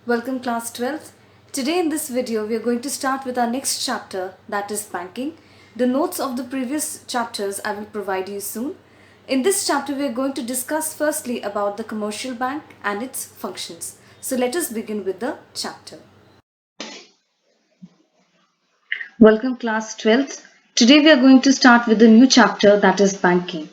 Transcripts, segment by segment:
Welcome class 12th. Today in this video we are going to start with our next chapter, that is banking. The notes of the previous chapters I will provide you soon. In this chapter we are going to discuss firstly about the commercial bank and its functions. So let us begin with the chapter. Welcome class 12th. Today we are going to start with a new chapter, that is banking.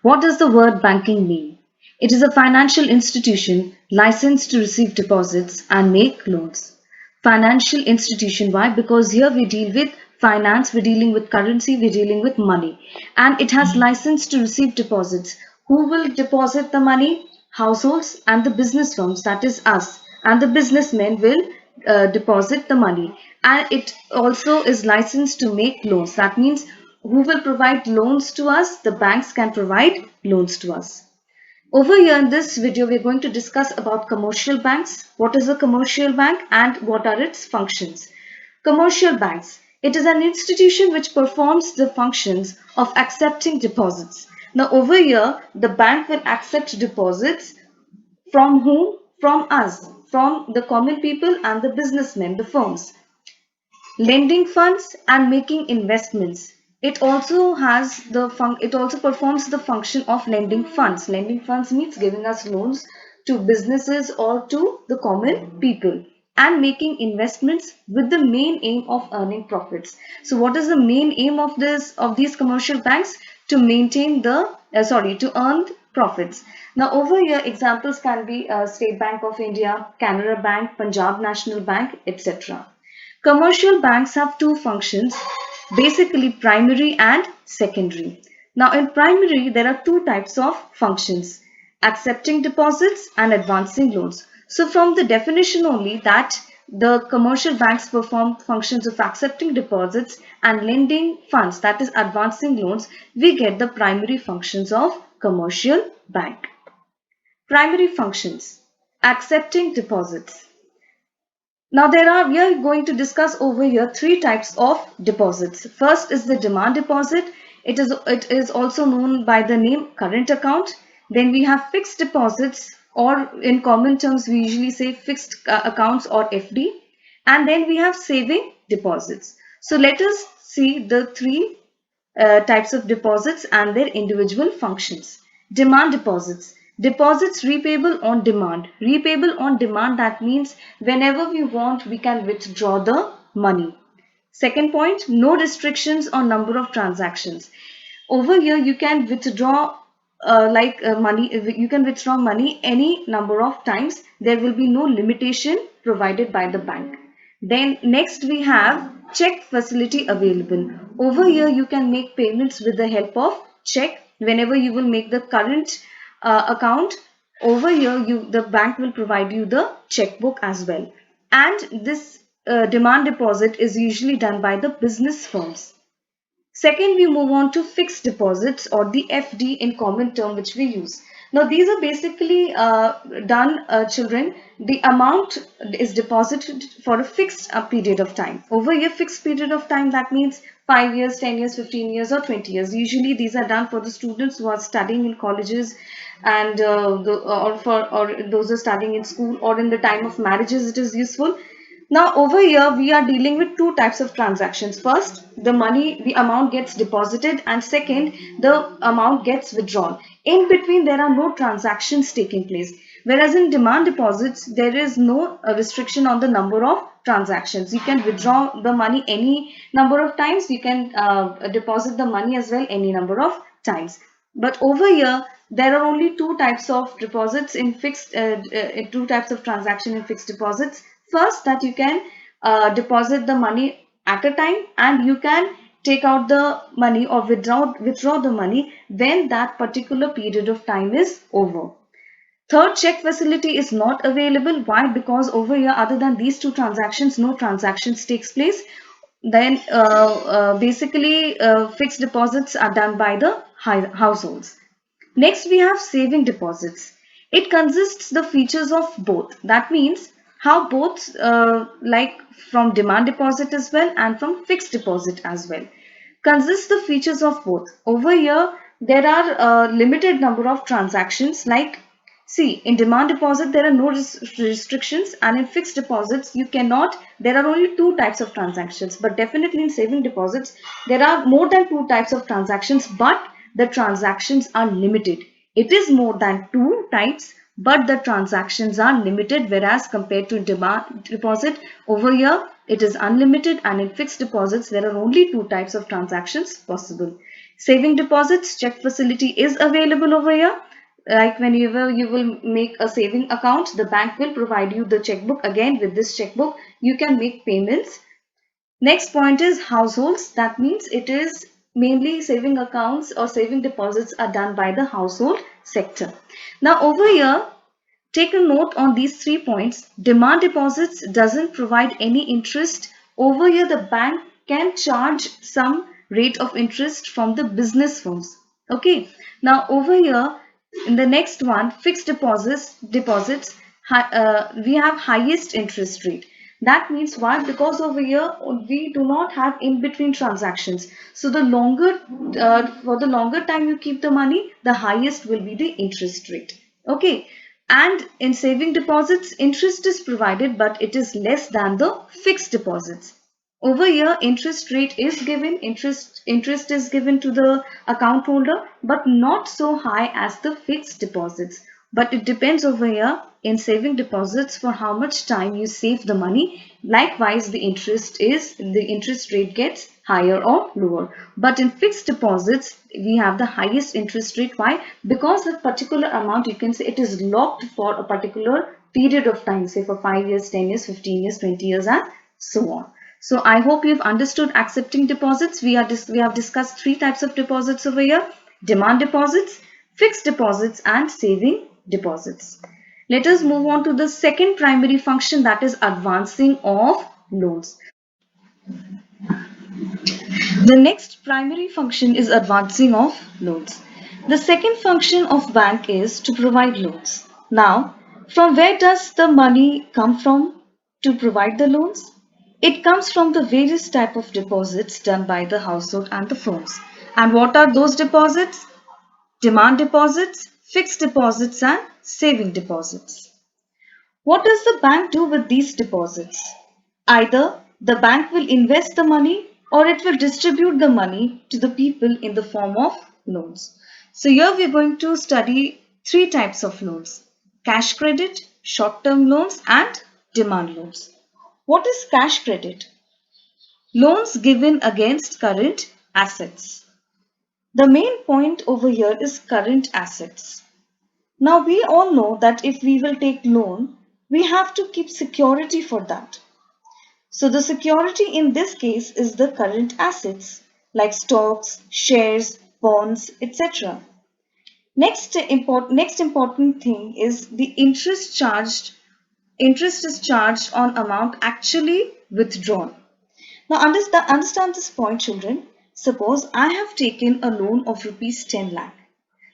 What does the word banking mean? It is a financial institution licensed to receive deposits and make loans. Financial institution, why? Because here we deal with finance, we're dealing with currency, we're dealing with money. And it has license to receive deposits. Who will deposit the money? Households and the business firms, that is us. And the businessmen will deposit the money. And it also is licensed to make loans. That means who will provide loans to us? The banks can provide loans to us. Over here in this video, we're going to discuss about commercial banks. What is a commercial bank and what are its functions? Commercial banks. It is an institution which performs the functions of accepting deposits. Now over here, the bank will accept deposits from whom? From us, from the common people and the businessmen, the firms. Lending funds and making investments. It also performs the function of lending funds. Lending funds means giving us loans to businesses or to the common people, and making investments with the main aim of earning profits. So what is the main aim of these commercial banks? To maintain the to earn profits. Now over here examples can be State Bank of India, Canara Bank, Punjab National Bank, etc. Commercial banks have two functions, basically primary and secondary. Now in primary, there are two types of functions, accepting deposits and advancing loans. So from the definition only that the commercial banks perform functions of accepting deposits and lending funds, that is advancing loans, we get the primary functions of commercial bank. Primary functions, accepting deposits. Now we are going to discuss over here three types of deposits. First is the demand deposit. It is also known by the name current account. Then we have fixed deposits, or in common terms we usually say fixed accounts or FD. And then we have saving deposits. So let us see the three types of deposits and their individual functions. Demand deposits. Deposits repayable on demand. Repayable on demand, that means whenever we want, we can withdraw the money. Second point, no restrictions on number of transactions. Over here, you can withdraw money. You can withdraw money any number of times. There will be no limitation provided by the bank. Then next we have check facility available. Over here you can make payments with the help of check. Whenever you will make the current account, over here the bank will provide you the checkbook as well. And this demand deposit is usually done by the business firms. Second, we move on to fixed deposits, or the FD in common term which we use. Now these are basically children. The amount is deposited for a fixed period of time. Over here, fixed period of time, that means 5 years, 10 years, 15 years or 20 years. Usually these are done for the students who are studying in colleges, and or those who are studying in school, or in the time of marriages it is useful. Now over here we are dealing with two types of transactions. First, the amount gets deposited, and second, the amount gets withdrawn. In between there are no transactions taking place. Whereas in demand deposits, there is no restriction on the number of transactions. You can withdraw the money any number of times. You can deposit the money as well any number of times. But over here, there are only two types of deposits in two types of transaction in fixed deposits. First, that you can deposit the money at a time, and you can take out the money or withdraw the money when that particular period of time is over. Third, check facility is not available. Why? Because over here, other than these two transactions, no transactions takes place. Then basically fixed deposits are done by the households. Next, we have saving deposits. It consists the features of both. That means how both like from demand deposit as well and from fixed deposit as well. Consists the features of both. Over here, there are a limited number of transactions, like See, in demand deposit, there are no restrictions, and in fixed deposits, you cannot, there are only two types of transactions. But definitely in saving deposits, there are more than two types of transactions, but the transactions are limited. It is more than two types, but the transactions are limited, whereas compared to demand deposit, over here, it is unlimited, and in fixed deposits, there are only two types of transactions possible. Saving deposits, check facility is available over here. Like whenever you will make a saving account, the bank will provide you the checkbook. Again, with this checkbook, you can make payments. Next point is households. That means it is mainly saving accounts or saving deposits are done by the household sector. Now over here, take a note on these 3 points. Demand deposits doesn't provide any interest. Over here, the bank can charge some rate of interest from the business firms. Okay. Now over here, in the next one, fixed deposits, we have highest interest rate. That means why? Because over here we do not have in between transactions. So the longer for the longer time you keep the money, the highest will be the interest rate. Okay. And in saving deposits, interest is provided, but it is less than the fixed deposits. Over here, interest rate is given, interest is given to the account holder, but not so high as the fixed deposits. But it depends over here in saving deposits for how much time you save the money. Likewise, the interest rate gets higher or lower. But in fixed deposits, we have the highest interest rate. Why? Because a particular amount, you can say it is locked for a particular period of time, say for 5 years, 10 years, 15 years, 20 years, and so on. So I hope you've understood accepting deposits. We have discussed 3 types of deposits over here: demand deposits, fixed deposits, and saving deposits. Let us move on to the second primary function, that is advancing of loans. The next primary function is advancing of loans. The second function of bank is to provide loans. Now, from where does the money come from to provide the loans? It comes from the various type of deposits done by the household and the firms. And what are those deposits? Demand deposits, fixed deposits, and saving deposits. What does the bank do with these deposits? Either the bank will invest the money or it will distribute the money to the people in the form of loans. So here we are going to study 3 types of loans: cash credit, short-term loans, and demand loans. What is cash credit? Loans given against current assets. The main point over here is current assets. Now we all know that if we will take loan, we have to keep security for that. So the security in this case is the current assets like stocks, shares, bonds, etc. Next important thing is the interest charged. Interest is charged on amount actually withdrawn. Now understand this point, children. Suppose I have taken a loan of rupees 10 lakh.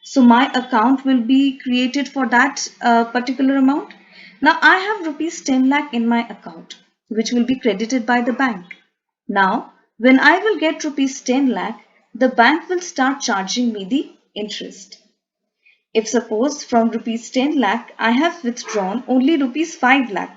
So my account will be created for that particular amount. Now I have rupees 10 lakh in my account, which will be credited by the bank. Now when I will get rupees 10 lakh, the bank will start charging me the interest. If suppose from rupees 10 lakh I have withdrawn only rupees 5 lakh,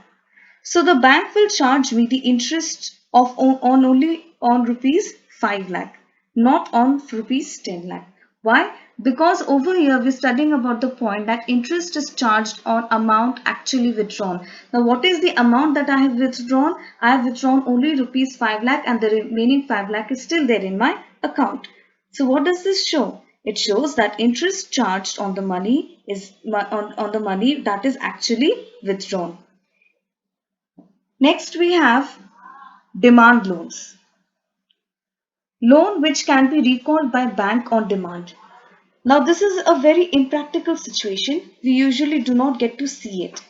so the bank will charge me the interest of on only on rupees 5 lakh, not on rupees 10 lakh. Why? Because over here we're studying about the point that interest is charged on amount actually withdrawn. Now what is the amount that I have withdrawn? I have withdrawn only rupees 5 lakh and the remaining 5 lakh is still there in my account. So what does this show? It shows that interest charged on the money is on the money that is actually withdrawn. Next we have demand loans. Loan which can be recalled by bank on demand. Now this is a very impractical situation. We usually do not get to see it.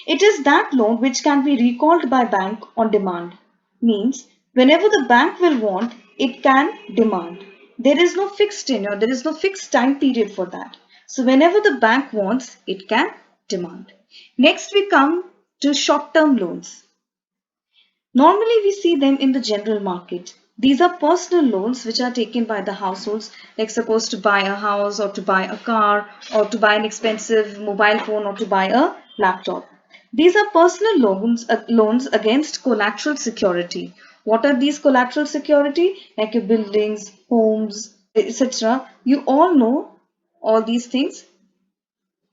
It is that loan which can be recalled by bank on demand. Means whenever the bank will want, it can demand. There is no fixed tenure, there is no fixed time period for that. So whenever the bank wants, it can demand. Next we come to short-term loans. Normally we see them in the general market. These are personal loans which are taken by the households, like suppose to buy a house or to buy a car or to buy an expensive mobile phone or to buy a laptop. These are personal loans against collateral security. What are these collateral security? Like your buildings, homes, etc. You all know all these things.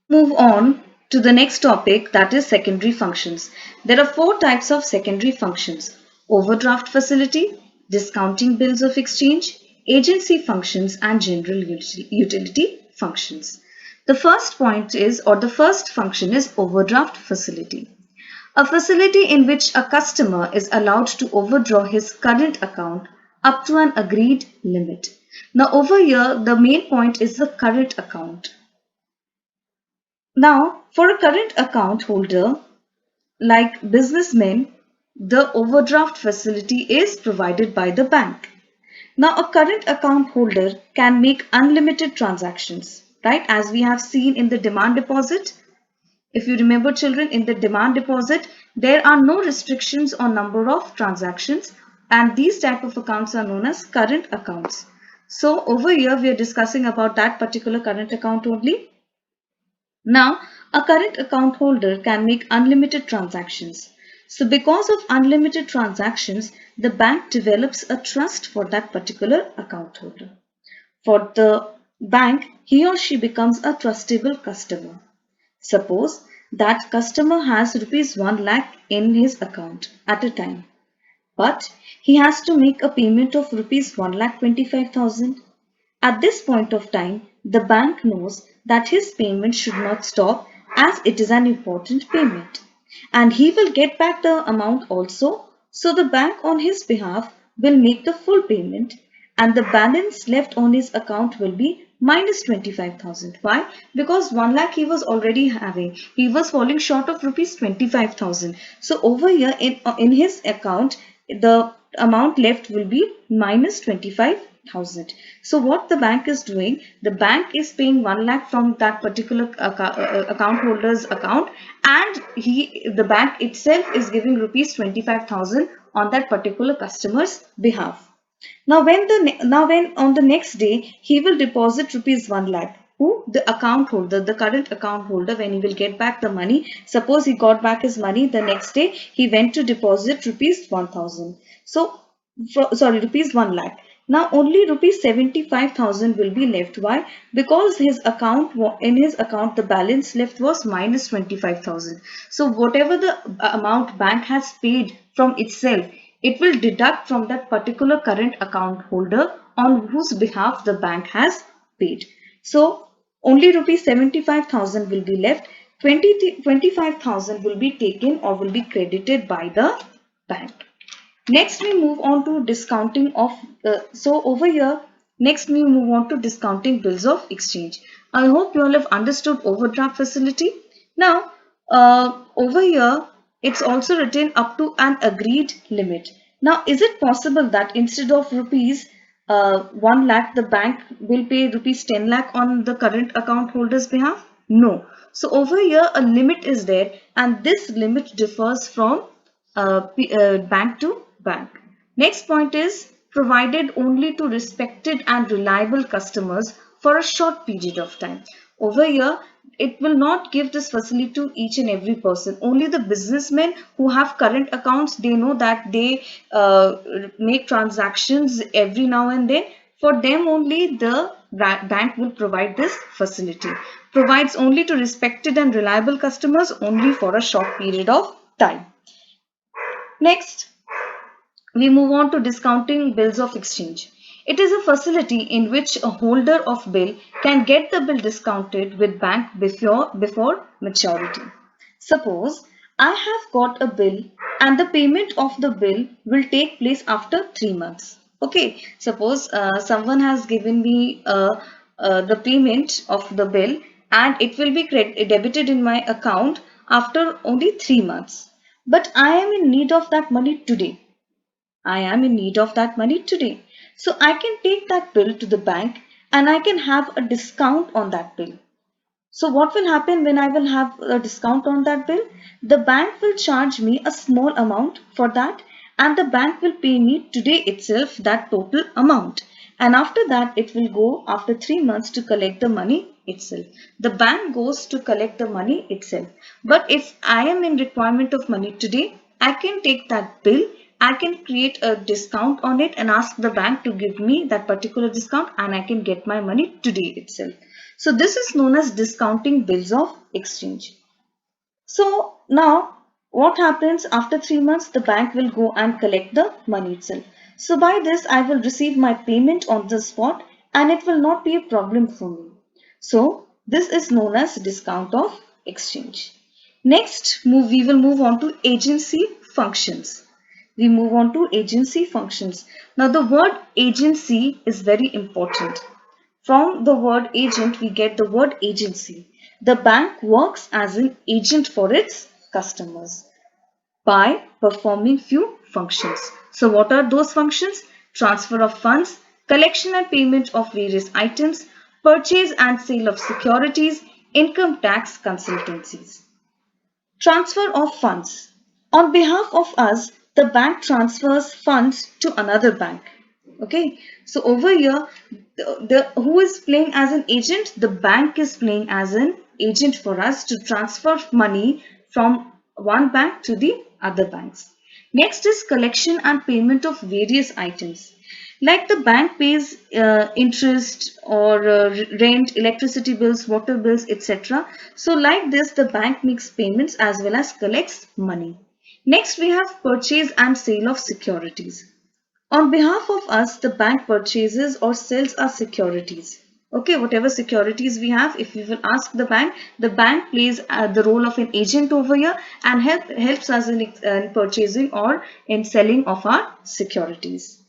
Move on to the next topic, that is secondary functions. There are four types of secondary functions: overdraft facility, discounting bills of exchange, agency functions, and general utility functions. The first point is, or the first function is overdraft facility. A facility in which a customer is allowed to overdraw his current account up to an agreed limit. Now over here, the main point is the current account. Now, for a current account holder, like businessmen, the overdraft facility is provided by the bank. Now, a current account holder can make unlimited transactions, right? As we have seen in the demand deposit. If you remember, children, in the demand deposit, there are no restrictions on number of transactions, and these type of accounts are known as current accounts. So, over here, we are discussing about that particular current account only. Now, a current account holder can make unlimited transactions. So, because of unlimited transactions, the bank develops a trust for that particular account holder. For the bank, he or she becomes a trustable customer. Suppose that customer has rupees 1 lakh in his account at a time, but he has to make a payment of rupees 1,25,000. At this point of time, the bank knows that his payment should not stop as it is an important payment, and he will get back the amount also. So the bank on his behalf will make the full payment, and the balance left on his account will be minus 25,000. Why? Because 1 lakh he was already having. He was falling short of rupees 25,000. So over here in his account, the amount left will be minus 25,000. So what the bank is doing, the bank is paying 1 lakh from that particular account holder's account, and the bank itself is giving rupees 25,000 on that particular customer's behalf. Now when on the next day he will deposit rupees 1 lakh. Who? The account holder, the current account holder, when he will get back the money. Suppose he got back his money the next day, he went to deposit rupees 1,000. So, sorry, rupees 1 lakh. Now only rupees 75,000 will be left. Why? Because in his account the balance left was minus 25,000. So whatever the amount bank has paid from itself, it will deduct from that particular current account holder on whose behalf the bank has paid. So only rupees 75,000 will be left. 25,000 will be taken or will be credited by the bank. Next we move on to discounting of next we move on to discounting bills of exchange. I hope you all have understood overdraft facility. Now over here it's also written up to an agreed limit. Now is it possible that instead of rupees 1 lakh the bank will pay rupees 10 lakh on the current account holder's behalf? No. So over here a limit is there, and this limit differs from bank to bank. Next point is provided only to respected and reliable customers for a short period of time. Over here, it will not give this facility to each and every person. Only the businessmen who have current accounts, they know that they make transactions every now and then. For them only the bank will provide this facility. Provides only to respected and reliable customers only for a short period of time. Next, we move on to discounting bills of exchange. It is a facility in which a holder of bill can get the bill discounted with bank before maturity. Suppose I have got a bill and the payment of the bill will take place after 3 months. Okay, suppose someone has given me the payment of the bill, and it will be debited in my account after only 3 months. But I am in need of that money today. I am in need of that money today. So I can take that bill to the bank and I can have a discount on that bill. So what will happen when I will have a discount on that bill? The bank will charge me a small amount for that, and the bank will pay me today itself that total amount. And after that, it will go after 3 months to collect the money itself. The bank goes to collect the money itself. But if I am in requirement of money today, I can take that bill, I can create a discount on it and ask the bank to give me that particular discount, and I can get my money today itself. So this is known as discounting bills of exchange. So now what happens after 3 months? The bank will go and collect the money itself. So by this, I will receive my payment on the spot and it will not be a problem for me. So this is known as discount of exchange. Next, we will move on to agency functions. We move on to agency functions. Now the word agency is very important. From the word agent, we get the word agency. The bank works as an agent for its customers by performing few functions. So what are those functions? Transfer of funds, collection and payment of various items, purchase and sale of securities, income tax consultancies. Transfer of funds. On behalf of us, the bank transfers funds to another bank. Okay, so over here, who is playing as an agent? The bank is playing as an agent for us to transfer money from one bank to the other banks. Next is collection and payment of various items. Like the bank pays interest or rent, electricity bills, water bills, etc. So like this, the bank makes payments as well as collects money. Next, we have purchase and sale of securities. On behalf of us, the bank purchases or sells our securities. Okay, whatever securities we have, if we will ask the bank plays the role of an agent over here and helps us in purchasing or in selling of our securities.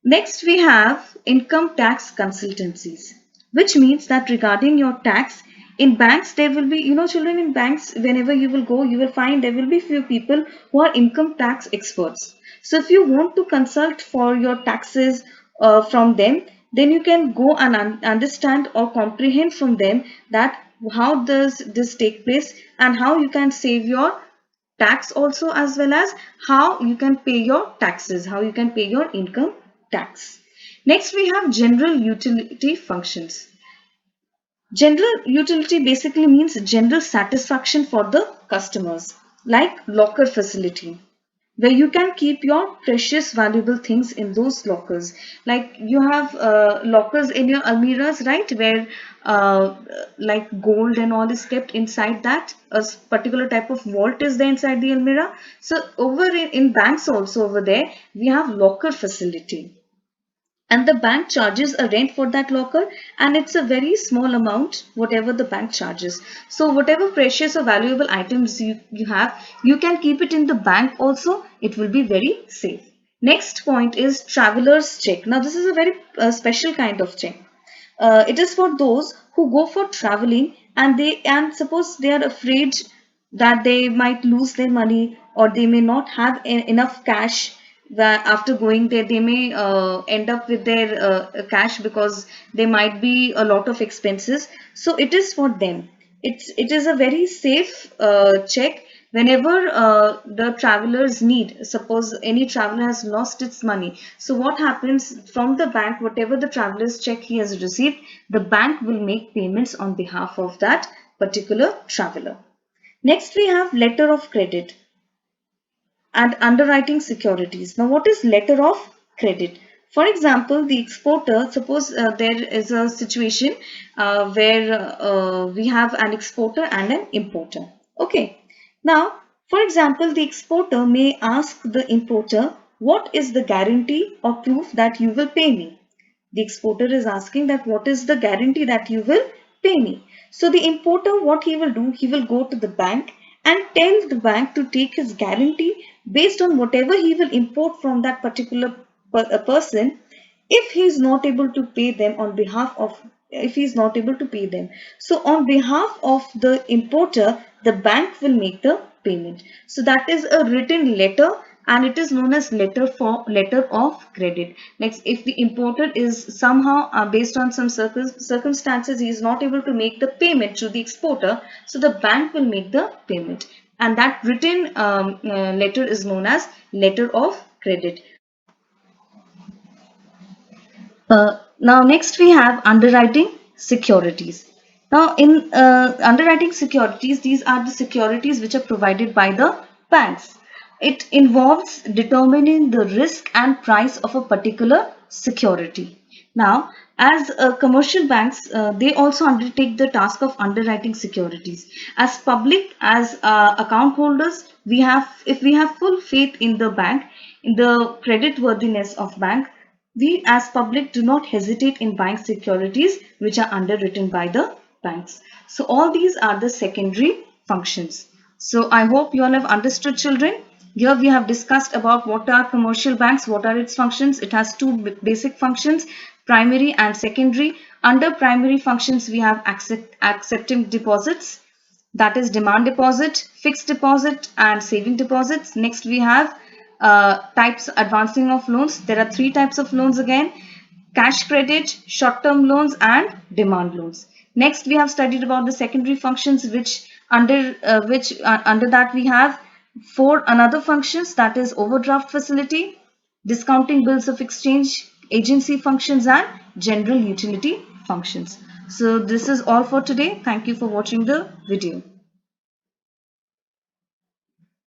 Next, we have income tax consultancies, which means that regarding your tax, in banks, there will be, children, in banks, whenever you will go, you will find there will be few people who are income tax experts. So if you want to consult for your taxes from them, then you can go and understand or comprehend from them that how does this take place and how you can save your tax also, as well as how you can pay your taxes, how you can pay your income tax. Next, we have general utility functions. General utility basically means general satisfaction for the customers, like locker facility, where you can keep your precious valuable things in those lockers. Like you have lockers in your almiras, right, where like gold and all is kept inside that. A particular type of vault is there inside the almira. So over in banks also, over there we have locker facility, and the bank charges a rent for that locker, and it's a very small amount whatever the bank charges. So whatever precious or valuable items you have, you can keep it in the bank also. It will be very safe. Next point is traveler's check. Now this is a very special kind of check. It is for those who go for traveling and suppose they are afraid that they might lose their money, or they may not have enough cash, that after going there they may end up with their cash, because there might be a lot of expenses. So it is for them. It is a very safe check. Whenever the travelers need, suppose any traveler has lost its money, so what happens, from the bank, whatever the traveler's check he has received, the bank will make payments on behalf of that particular traveler. Next, we have letter of credit and underwriting securities. Now, what is letter of credit? For example, the exporter, suppose there is a situation where we have an exporter and an importer. Okay. Now, for example, the exporter may ask the importer, what is the guarantee or proof that you will pay me? The exporter is asking that what is the guarantee that you will pay me. So the importer, what he will do, he will go to the bank and tell the bank to take his guarantee based on whatever he will import from that particular person. If he is not able to pay them on behalf of, if he is not able to pay them, so on behalf of the importer, the bank will make the payment. So that is a written letter, and it is known as letter of credit. Like if the importer is somehow based on some circumstances, he is not able to make the payment to the exporter, so the bank will make the payment, and that written letter is known as letter of credit. Now next we have underwriting securities. Now in underwriting securities, these are the securities which are provided by the banks. It involves determining the risk and price of a particular security. Now, as commercial banks, they also undertake the task of underwriting securities. As public, as account holders, if we have full faith in the bank, in the credit worthiness of bank, we as public do not hesitate in buying securities which are underwritten by the banks. So all these are the secondary functions. So I hope you all have understood, children. Here we have discussed about what are commercial banks, what are its functions. It has two basic functions, primary and secondary. Under primary functions, we have accepting deposits, that is demand deposit, fixed deposit and saving deposits. Next we have types advancing of loans. There are three types of loans again: cash credit, short term loans and demand loans. Next we have studied about the secondary functions, which under that we have four another functions, that is overdraft facility, discounting bills of exchange, agency functions and general utility functions. So this is all for today. Thank you for watching the video.